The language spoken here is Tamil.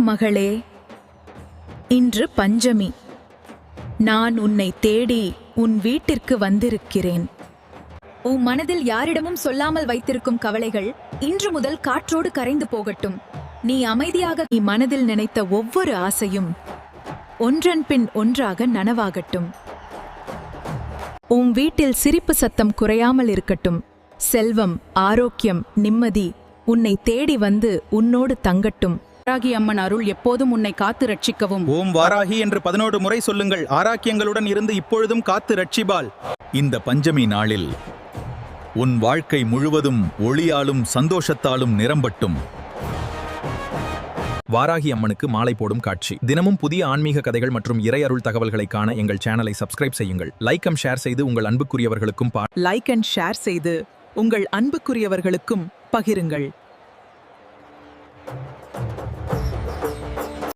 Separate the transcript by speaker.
Speaker 1: மகளே, இன்று பஞ்சமி. நான் உன்னை தேடி உன் வீட்டிற்கு வந்திருக்கிறேன். உன் மனதில் யாரிடமும் சொல்லாமல் வைத்திருக்கும் கவலைகள் இன்று முதல் காற்றோடு கரைந்து போகட்டும். நீ அமைதியாக நீ மனதில் நினைத்த ஒவ்வொரு ஆசையும் ஒன்றன் பின் ஒன்றாக நனவாகட்டும். உன் வீட்டில் சிரிப்பு சத்தம் குறையாமல் இருக்கட்டும். செல்வம், ஆரோக்கியம், நிம்மதி உன்னை தேடி வந்து உன்னோடு தங்கட்டும்.
Speaker 2: வாராகி அம்மன் அருள் எப்போதும் உன்னை காத்து ரட்சிக்கவும்.
Speaker 3: ஓம் வாராகி என்று 11 முறை சொல்லுங்கள். ஆரோக்கியங்களுடன் இருந்து இப்பொழுதும் காத்து ரட்சிபாள். இந்த பஞ்சமி நாளில் உன் வாழ்க்கை முழுவதும் ஒளியாலும் சந்தோஷத்தாலும் நிரம்பட்டும்.
Speaker 4: வாராகி அம்மனுக்கு மாலை போடும் காட்சி. தினமும் புதிய ஆன்மீக கதைகள் மற்றும் இறை அருள் தகவல்களை காண எங்கள் சேனலை சப்ஸ்கிரைப் செய்யுங்கள். லைக் அண்ட் ஷேர் செய்து உங்கள் அன்புக்குரியவர்களுக்கும்
Speaker 5: லைக் அண்ட் ஷேர் செய்து உங்கள் அன்புக்குரியவர்களுக்கும் பகிருங்கள்.